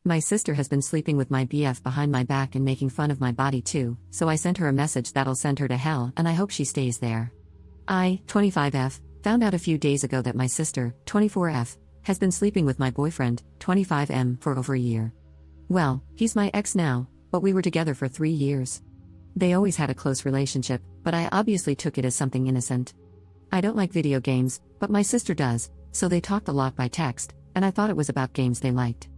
My sister has been sleeping with my BF behind my back and making fun of my body too, so I sent her a message that'll send her to hell and I hope she stays there. I, 25F, found out a few days ago that my sister, 24F, has been sleeping with my boyfriend, 25M, for over a year. Well, he's my ex now, but we were together for 3 years. They always had a close relationship, but I obviously took it as something innocent. I don't like video games, but my sister does, so they talked a lot by text, and I thought it was about games they liked.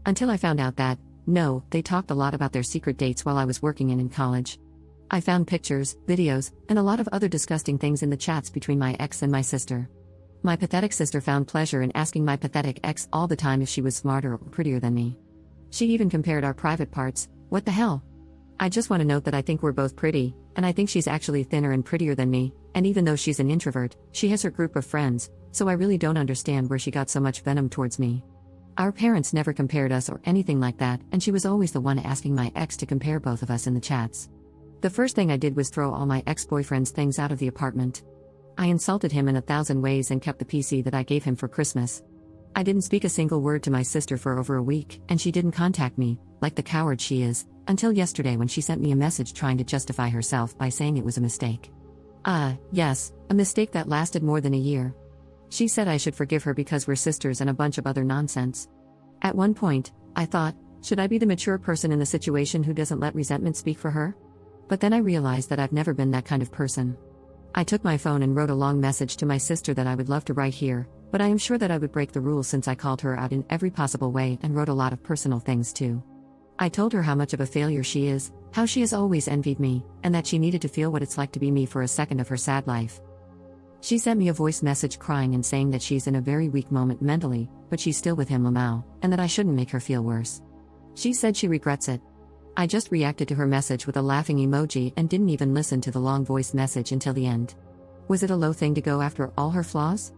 Until I found out that, no, they talked a lot about their secret dates while I was working in college. I found pictures, videos, and a lot of other disgusting things in the chats between my ex and my sister. My pathetic sister found pleasure in asking my pathetic ex all the time if she was smarter or prettier than me. She even compared our private parts. What the hell? I just want to note that I think we're both pretty, and I think she's actually thinner and prettier than me, and even though she's an introvert, she has her group of friends, so I really don't understand where she got so much venom towards me. Our parents never compared us or anything like that, and she was always the one asking my ex to compare both of us in the chats. The first thing I did was throw all my ex-boyfriend's things out of the apartment. I insulted him in 1,000 ways and kept the PC that I gave him for Christmas. I didn't speak a single word to my sister for over a week, and she didn't contact me, like the coward she is, until yesterday when she sent me a message trying to justify herself by saying it was a mistake. Yes, a mistake that lasted more than a year. She said I should forgive her because we're sisters and a bunch of other nonsense. At one point, I thought, should I be the mature person in the situation who doesn't let resentment speak for her? But then I realized that I've never been that kind of person. I took my phone and wrote a long message to my sister that I would love to write here, but I am sure that I would break the rules since I called her out in every possible way and wrote a lot of personal things too. I told her how much of a failure she is, how she has always envied me, and that she needed to feel what it's like to be me for a second of her sad life. She sent me a voice message crying and saying that she's in a very weak moment mentally, but she's still with him Lamau, and that I shouldn't make her feel worse. She said she regrets it. I just reacted to her message with a laughing emoji and didn't even listen to the long voice message until the end. Was it a low thing to go after all her flaws?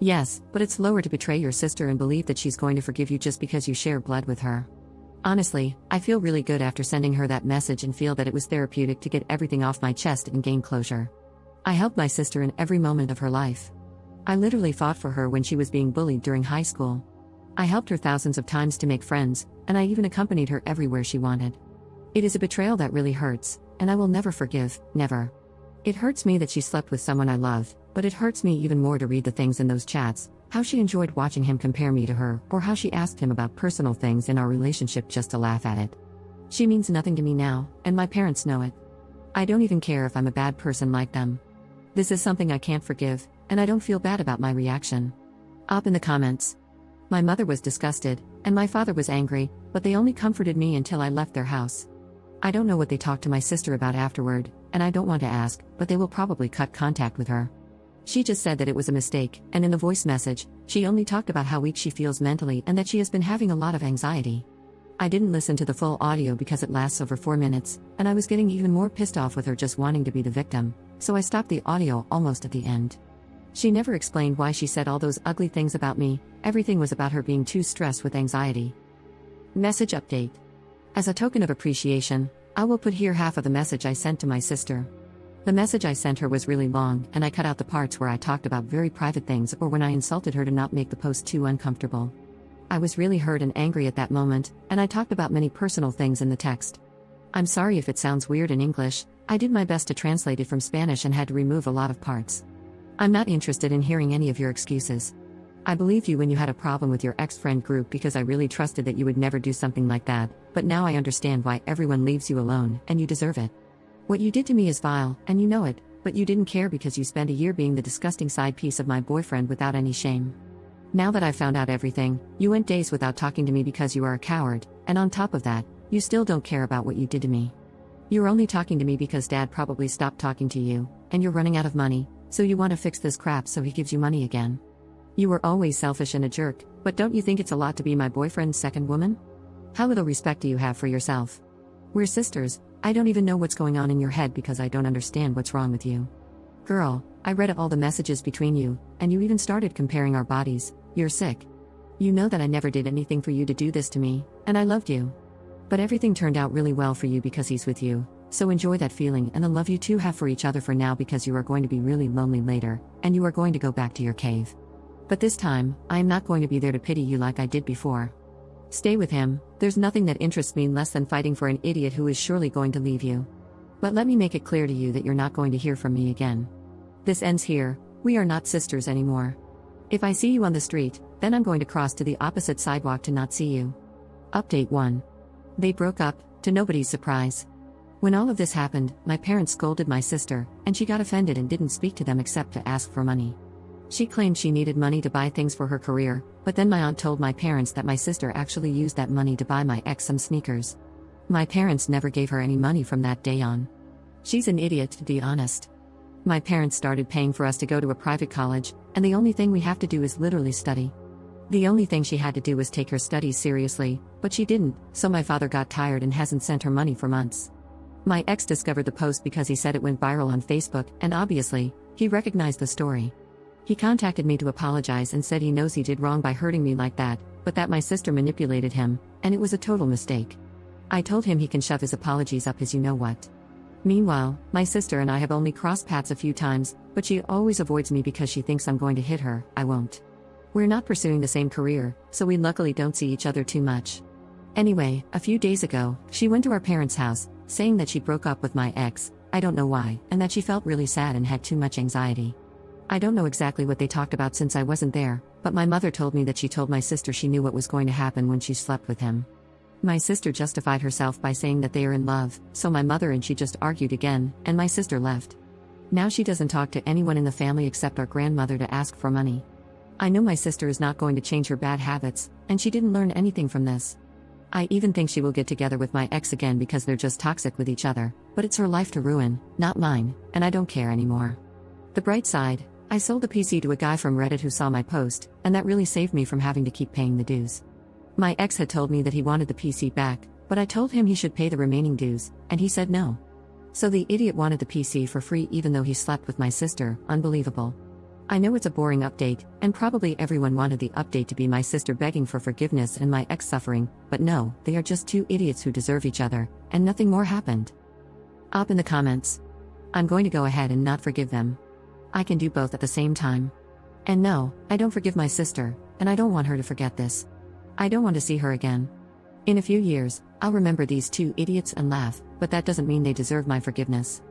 Yes, but it's lower to betray your sister and believe that she's going to forgive you just because you share blood with her. Honestly, I feel really good after sending her that message and feel that it was therapeutic to get everything off my chest and gain closure. I helped my sister in every moment of her life. I literally fought for her when she was being bullied during high school. I helped her thousands of times to make friends, and I even accompanied her everywhere she wanted. It is a betrayal that really hurts, and I will never forgive, never. It hurts me that she slept with someone I love, but it hurts me even more to read the things in those chats, how she enjoyed watching him compare me to her, or how she asked him about personal things in our relationship just to laugh at it. She means nothing to me now, and my parents know it. I don't even care if I'm a bad person like them. This is something I can't forgive, and I don't feel bad about my reaction. Up in the comments. My mother was disgusted, and my father was angry, but they only comforted me until I left their house. I don't know what they talked to my sister about afterward, and I don't want to ask, but they will probably cut contact with her. She just said that it was a mistake, and in the voice message, she only talked about how weak she feels mentally and that she has been having a lot of anxiety. I didn't listen to the full audio because it lasts over 4 minutes, and I was getting even more pissed off with her just wanting to be the victim, so I stopped the audio almost at the end. She never explained why she said all those ugly things about me. Everything was about her being too stressed with anxiety. Message update. As a token of appreciation, I will put here half of the message I sent to my sister. The message I sent her was really long, and I cut out the parts where I talked about very private things or when I insulted her to not make the post too uncomfortable. I was really hurt and angry at that moment, and I talked about many personal things in the text. I'm sorry if it sounds weird in English. I did my best to translate it from Spanish and had to remove a lot of parts. I'm not interested in hearing any of your excuses. I believed you when you had a problem with your ex-friend group because I really trusted that you would never do something like that, but now I understand why everyone leaves you alone, and you deserve it. What you did to me is vile, and you know it, but you didn't care because you spent a year being the disgusting side piece of my boyfriend without any shame. Now that I've found out everything, you went days without talking to me because you are a coward, and on top of that, you still don't care about what you did to me. You're only talking to me because Dad probably stopped talking to you, and you're running out of money, so you want to fix this crap so he gives you money again. You were always selfish and a jerk, but don't you think it's a lot to be my boyfriend's second woman? How little respect do you have for yourself? We're sisters. I don't even know what's going on in your head because I don't understand what's wrong with you. Girl, I read all the messages between you, and you even started comparing our bodies. You're sick. You know that I never did anything for you to do this to me, and I loved you. But everything turned out really well for you because he's with you, so enjoy that feeling and the love you two have for each other for now because you are going to be really lonely later, and you are going to go back to your cave. But this time, I am not going to be there to pity you like I did before. Stay with him, there's nothing that interests me less than fighting for an idiot who is surely going to leave you. But let me make it clear to you that you're not going to hear from me again. This ends here, we are not sisters anymore. If I see you on the street, then I'm going to cross to the opposite sidewalk to not see you. Update 1. They broke up, to nobody's surprise. When all of this happened, my parents scolded my sister, and she got offended and didn't speak to them except to ask for money. She claimed she needed money to buy things for her career, but then my aunt told my parents that my sister actually used that money to buy my ex some sneakers. My parents never gave her any money from that day on. She's an idiot, to be honest. My parents started paying for us to go to a private college, and the only thing we have to do is literally study. The only thing she had to do was take her studies seriously, but she didn't, so my father got tired and hasn't sent her money for months. My ex discovered the post because he said it went viral on Facebook, and obviously, he recognized the story. He contacted me to apologize and said he knows he did wrong by hurting me like that, but that my sister manipulated him, and it was a total mistake. I told him he can shove his apologies up his you-know-what. Meanwhile, my sister and I have only crossed paths a few times, but she always avoids me because she thinks I'm going to hit her. I won't. We're not pursuing the same career, so we luckily don't see each other too much. Anyway, a few days ago, she went to our parents' house, saying that she broke up with my ex, I don't know why, and that she felt really sad and had too much anxiety. I don't know exactly what they talked about since I wasn't there, but my mother told me that she told my sister she knew what was going to happen when she slept with him. My sister justified herself by saying that they are in love, so my mother and she just argued again, and my sister left. Now she doesn't talk to anyone in the family except our grandmother to ask for money. I know my sister is not going to change her bad habits, and she didn't learn anything from this. I even think she will get together with my ex again because they're just toxic with each other, but it's her life to ruin, not mine, and I don't care anymore. The bright side, I sold the PC to a guy from Reddit who saw my post, and that really saved me from having to keep paying the dues. My ex had told me that he wanted the PC back, but I told him he should pay the remaining dues, and he said no. So the idiot wanted the PC for free even though he slept with my sister. Unbelievable. I know it's a boring update, and probably everyone wanted the update to be my sister begging for forgiveness and my ex suffering, but no, they are just two idiots who deserve each other, and nothing more happened. Up in the comments. I'm going to go ahead and not forgive them. I can do both at the same time. And no, I don't forgive my sister, and I don't want her to forget this. I don't want to see her again. In a few years, I'll remember these two idiots and laugh, but that doesn't mean they deserve my forgiveness.